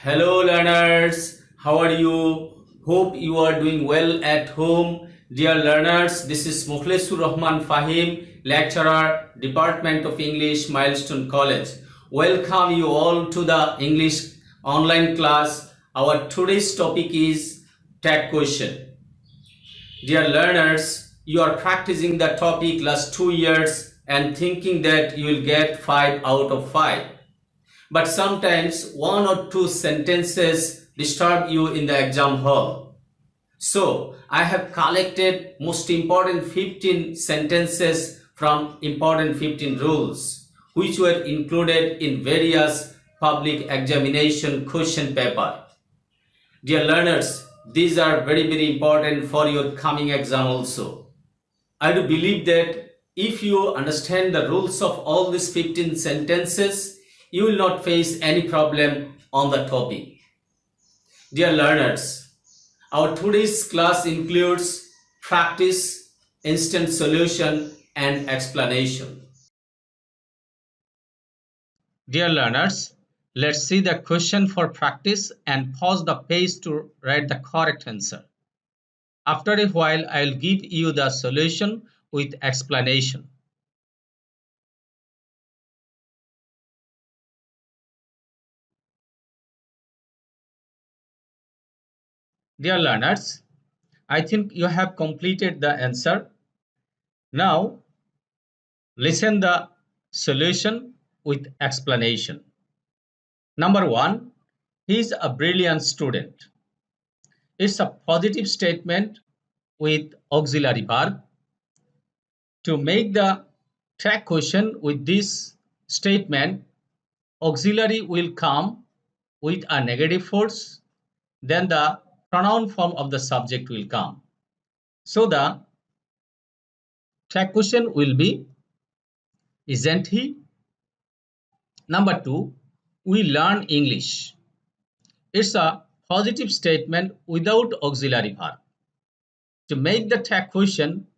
Hello, learners. How are you? Hope you are doing well at home. Dear learners, this is Mukhlesur Rahman Fahim, lecturer, Department of English, Milestone College. Welcome you all to the English online class. Our today's topic is tag question. Dear learners, you are practicing the topic last 2 years and thinking that you will get 5 out of 5. But sometimes one or two sentences disturb you in the exam hall. So I have collected most important 15 sentences from important 15 rules, which were included in various public examination question paper. Dear learners, these are very important for your coming exam also. I do believe that if you understand the rules of all these 15 sentences, you will not face any problem on the topic. Dear learners, our today's class includes practice, instant solution, and explanation. Dear learners, let's see the question for practice and pause the page to write the correct answer. After a while, I will give you the solution with explanation. Dear learners, I think you have completed the answer. Now, listen the solution with explanation. Number one, he is a brilliant student. It's a positive statement with auxiliary verb. To make the track question with this statement, auxiliary will come with a negative force, then the pronoun form of the subject will come. So the track question will be, isn't he? Number two, we learn English. It's a positive statement without auxiliary verb. To make the tag question,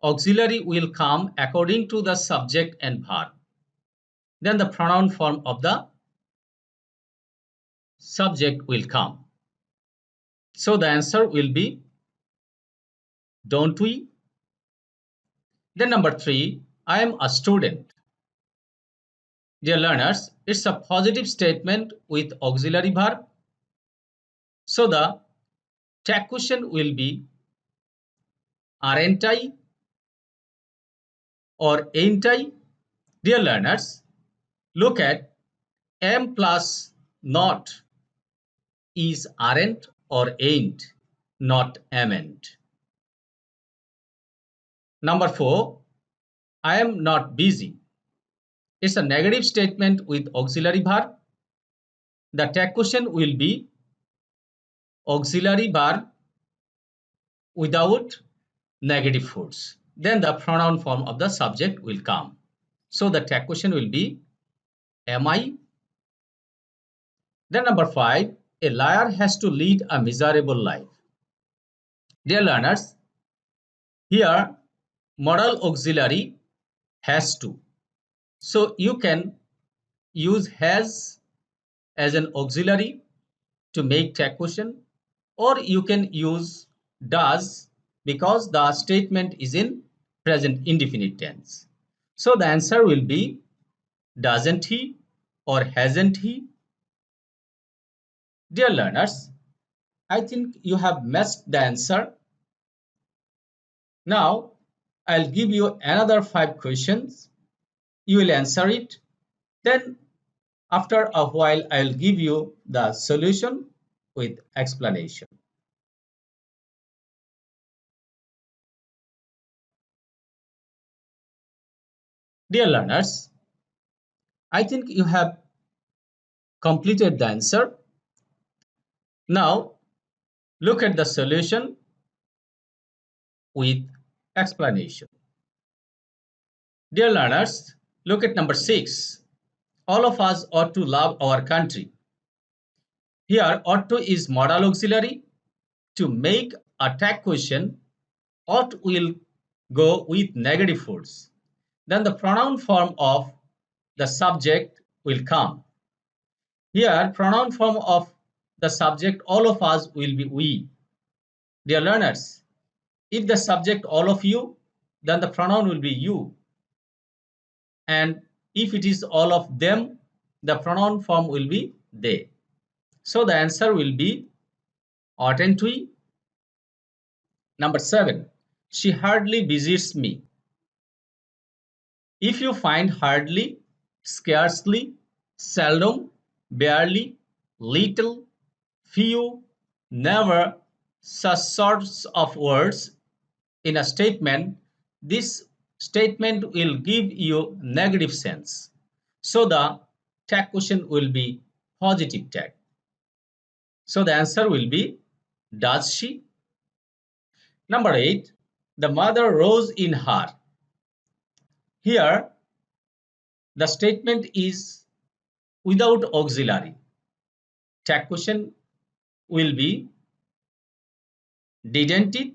auxiliary will come according to the subject and verb. Then the pronoun form of the subject will come. So the answer will be, don't we? Then number three, I am a student. Dear learners, it's a positive statement with auxiliary verb. So the tag question will be, aren't I or ain't I? Dear learners, look at am plus not is aren't or ain't, not amn't. Number four, I am not busy. It's a negative statement with auxiliary verb. The tag question will be auxiliary verb without negative force. Then the pronoun form of the subject will come. So the tag question will be, am I? Then number five, a liar has to lead a miserable life. Dear learners, here modal auxiliary has to. So you can use has as an auxiliary to make tag question, or you can use does because the statement is in present indefinite tense. So the answer will be, doesn't he or hasn't he? Dear learners, I think you have matched the answer. Now I'll give you another 5 questions. You will answer it. Then after a while, I'll give you the solution with explanation. Dear learners, I think you have completed the answer. Now, look at the solution with explanation. Dear learners, look at number 6. All of us ought to love our country. Here, ought to is modal auxiliary. To make a tag question, ought will go with negative force. Then the pronoun form of the subject will come. Here, pronoun form of the subject all of us will be we. Dear learners, if the subject all of you, then the pronoun will be you. And if it is all of them, the pronoun form will be they. So the answer will be oughtn't we? Number 7. She hardly visits me. If you find hardly, scarcely, seldom, barely, little, few, never, such sorts of words in a statement, this statement will give you negative sense. So the tag question will be positive tag. So the answer will be does she? Number 8. The mother rose in her. Here the statement is without auxiliary. Tag question will be didn't it?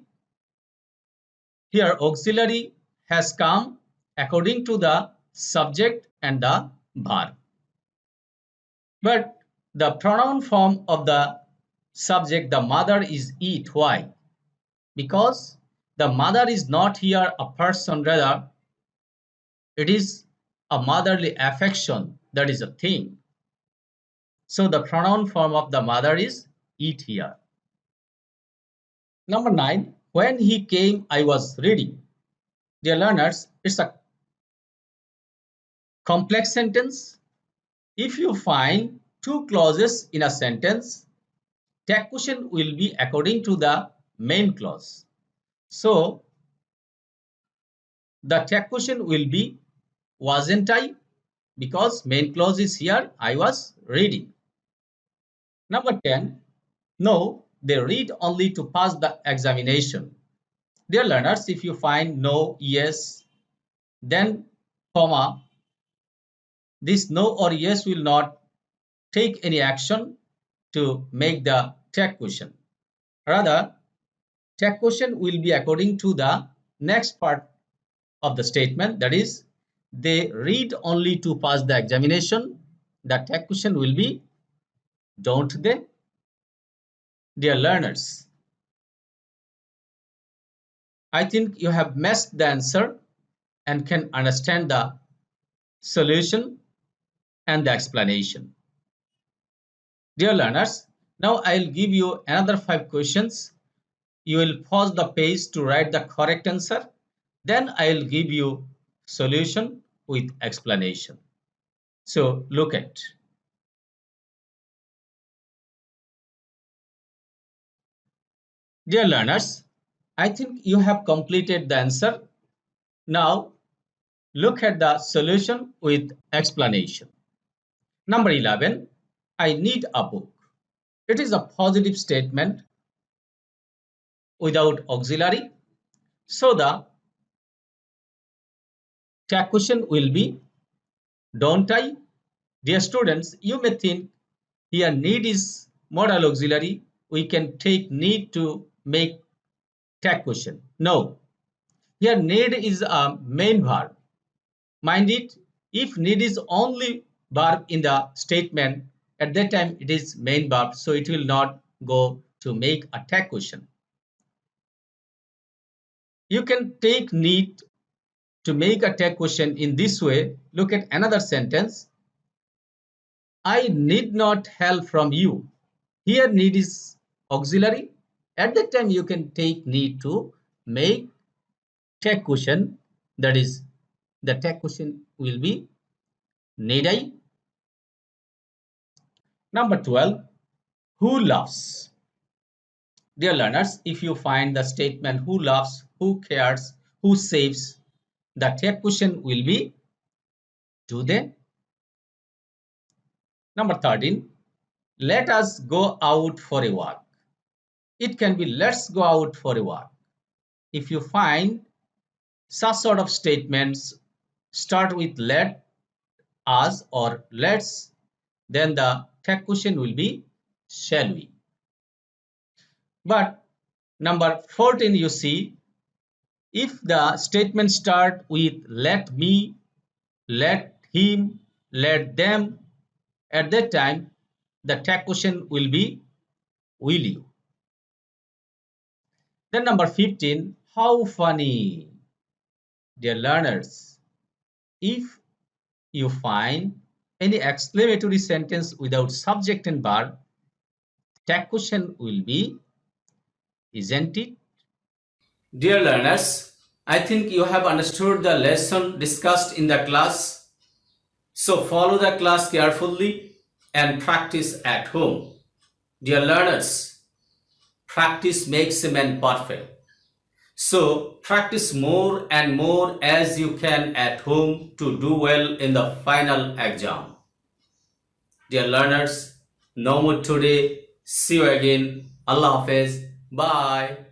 Here auxiliary has come according to the subject and the verb. But the pronoun form of the subject, the mother, is it. Why? Because the mother is not here a person, rather it is a motherly affection, that is a thing. So the pronoun form of the mother is it here. Number 9. When he came, I was reading. Dear learners, it's a complex sentence. If you find two clauses in a sentence, tag question will be according to the main clause. So the tag question will be wasn't I, because main clause is here I was reading. Number 10. No, they read only to pass the examination. Dear learners, if you find no, yes, then comma, this no or yes will not take any action to make the tag question. Rather, tag question will be according to the next part of the statement, that is, they read only to pass the examination. The tag question will be don't they? Dear learners, I think you have matched the answer and can understand the solution and the explanation. Dear learners, now I'll give you another 5 questions. You will pause the page to write the correct answer. Then I'll give you solution with explanation. So look at. Dear learners, I think you have completed the answer. Now look at the solution with explanation. Number 11. I need a book. It is a positive statement without auxiliary. So the tag question will be don't I? Dear students, you may think here need is modal auxiliary. We can take need to make tag question. No, here need is a main verb. Mind it, if need is only verb in the statement, at that time it is main verb, so it will not go to make a tag question. You can take need to make a tag question in this way. Look at another sentence. I need not help from you. Here need is auxiliary. At that time you can take need to make tag question, that is the tag question will be need I. Number 12. Who loves? Dear learners, if you find the statement who loves, who cares, who saves, the tag question will be do they? Number 13. Let us go out for a walk. It can be let's go out for a walk. If you find such sort of statements start with let us or let's, then the tag question will be shall we. But number 14, you see, if the statement start with let me, let him, let them, at that time The tag question will be will you. Then number 15, how funny. Dear learners, if you find any exclamatory sentence without subject and verb, tag question will be isn't it? Dear learners, I think you have understood the lesson discussed in the class. So follow the class carefully and practice at home. Dear learners, practice makes a man perfect. So practice more and more as you can at home to do well in the final exam. Dear learners, no more today. See you again. Allah Hafiz. Bye.